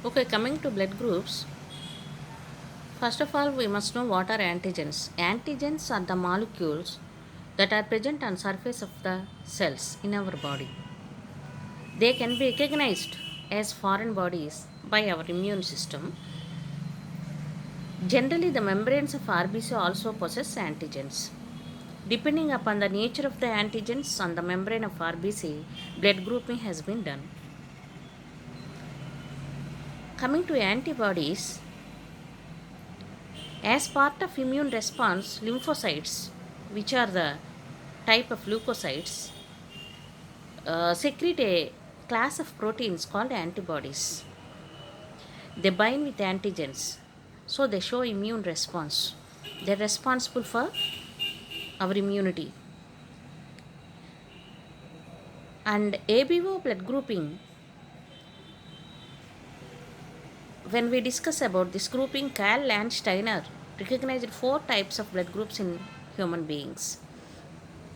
Okay, coming to blood groups, first of all, we must know what are antigens. Antigens are the molecules that are present on surface of the cells in our body. They can be recognized as foreign bodies by our immune system. Generally, the membranes of RBC also possess antigens. Depending upon the nature of the antigens on the membrane of RBC, blood grouping has been done. Coming to antibodies, as part of immune response, lymphocytes, which are the type of leukocytes, secrete a class of proteins called antibodies. They bind with antigens, so they show immune response. They're responsible for our immunity. And ABO blood grouping, when we discuss about this grouping, Carl and Steiner recognized four types of blood groups in human beings.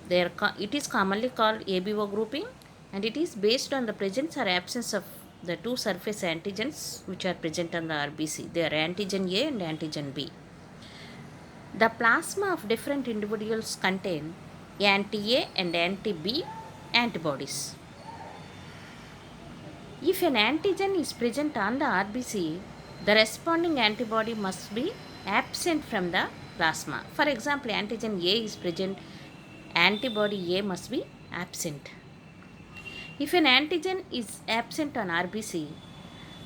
It is commonly called ABO grouping, and it is based on the presence or absence of the two surface antigens which are present on the RBC. They are antigen A and antigen B. The plasma of different individuals contain anti A and anti B antibodies. If an antigen is present on the RBC, the responding antibody must be absent from the plasma. For example, antigen A is present, antibody A must be absent. If an antigen is absent on RBC,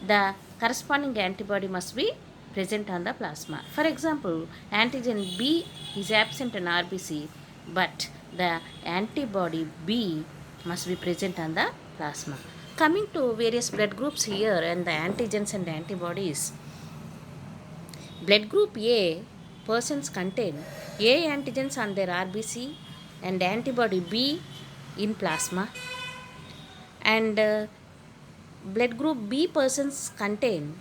the corresponding antibody must be present on the plasma. For example, antigen B is absent on RBC, but the antibody B must be present on the plasma. Coming to various blood groups here and the antigens and antibodies, blood group A persons contain A antigens on their RBC and antibody B in plasma, and blood group B persons contain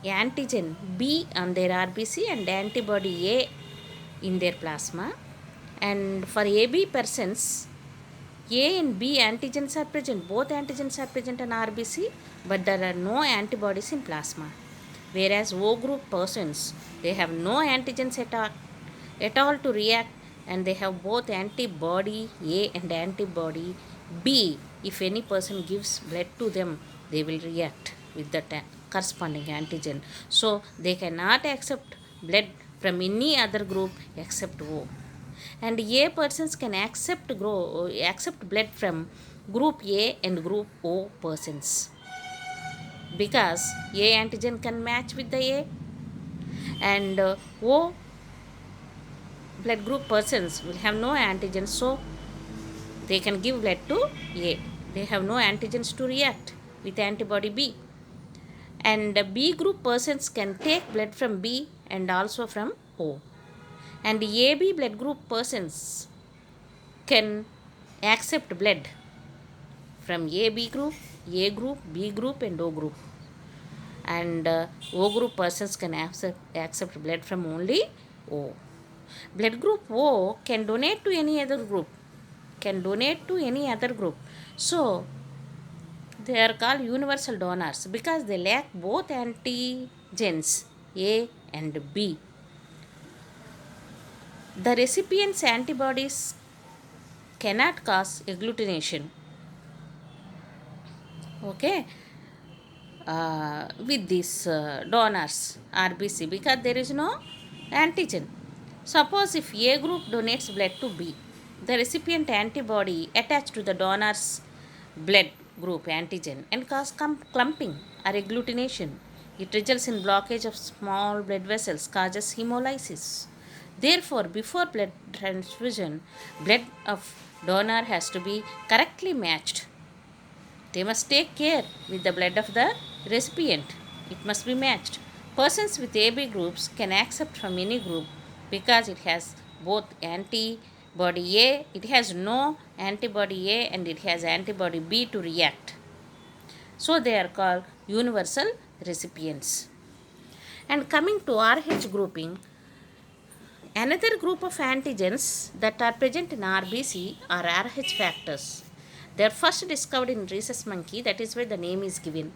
antigen B on their RBC and antibody A in their plasma. And for AB persons, A and B antigens are present. Both antigens are present on RBC, but there are no antibodies in plasma. Whereas O group persons, they have no antigens at all to react, and they have both antibody A and antibody B. If any person gives blood to them, they will react with the corresponding antigen. So they cannot accept blood from any other group except O. And A persons can accept blood from group A and group O persons, because A antigen can match with the A, and O blood group persons will have no antigens, so they can give blood to A. They have no antigens to react with antibody B. And B group persons can take blood from B and also from O. And AB blood group persons can accept blood from AB group, A group, B group, and O group. And O group persons can accept blood from only O. Blood group O can donate to any other group. So they are called universal donors because they lack both antigens A and B. The recipient's antibodies cannot cause agglutination. Okay, with these donors RBC, because there is no antigen. Suppose if A group donates blood to B, the recipient antibody attached to the donor's blood group antigen and cause clumping or agglutination. It results in blockage of small blood vessels, causes hemolysis. Therefore, before blood transfusion, blood of donor has to be correctly matched. They must take care with the blood of the recipient. It must be matched. Persons with AB groups can accept from any group because it has both antibody A, it has no antibody A, and it has antibody B to react. So they are called universal recipients. And coming to RH grouping, another group of antigens that are present in RBC are RH factors. They are first discovered in rhesus monkey, that is why the name is given.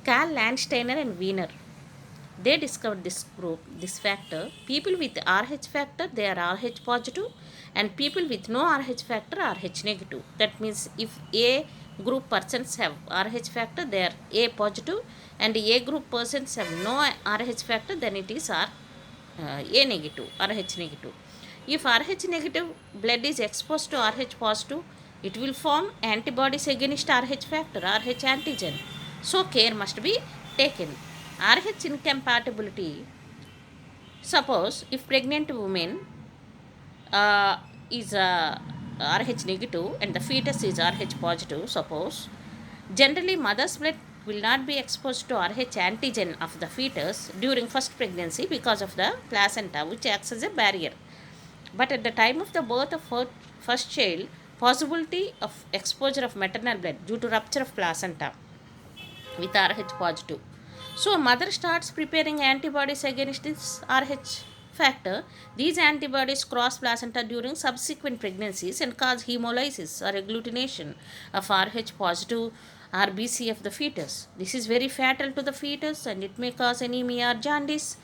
Karl Landsteiner and Wiener, they discovered this group, this factor. People with Rh factor, they are Rh positive, and people with no Rh factor are Rh negative. That means if A group persons have Rh factor, they are A positive, and A group persons have no Rh factor, then it is A negative, Rh negative. If Rh negative blood is exposed to Rh positive, it will form antibodies against Rh factor, Rh antigen. So care must be taken. Rh incompatibility. Suppose if pregnant woman is Rh negative and the fetus is Rh positive, suppose, generally mother's blood will not be exposed to Rh antigen of the fetus during first pregnancy because of the placenta, which acts as a barrier. But at the time of the birth of first child, possibility of exposure of maternal blood due to rupture of placenta with Rh positive. So, mother starts preparing antibodies against this Rh factor. These antibodies cross placenta during subsequent pregnancies and cause hemolysis or agglutination of Rh positive RBC of the fetus. This is very fatal to the fetus and it may cause anemia or jaundice.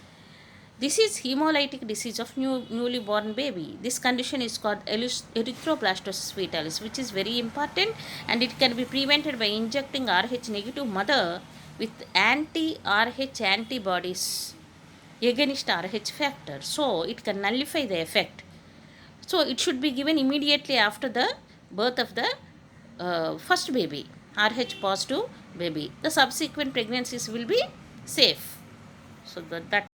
This is hemolytic disease of newly born baby. This condition is called erythroblastosis fetalis, which is very important, and it can be prevented by injecting Rh negative mother with anti-Rh antibodies against Rh factor. So it can nullify the effect. So it should be given immediately after the birth of the first baby, Rh positive baby. The subsequent pregnancies will be safe. So that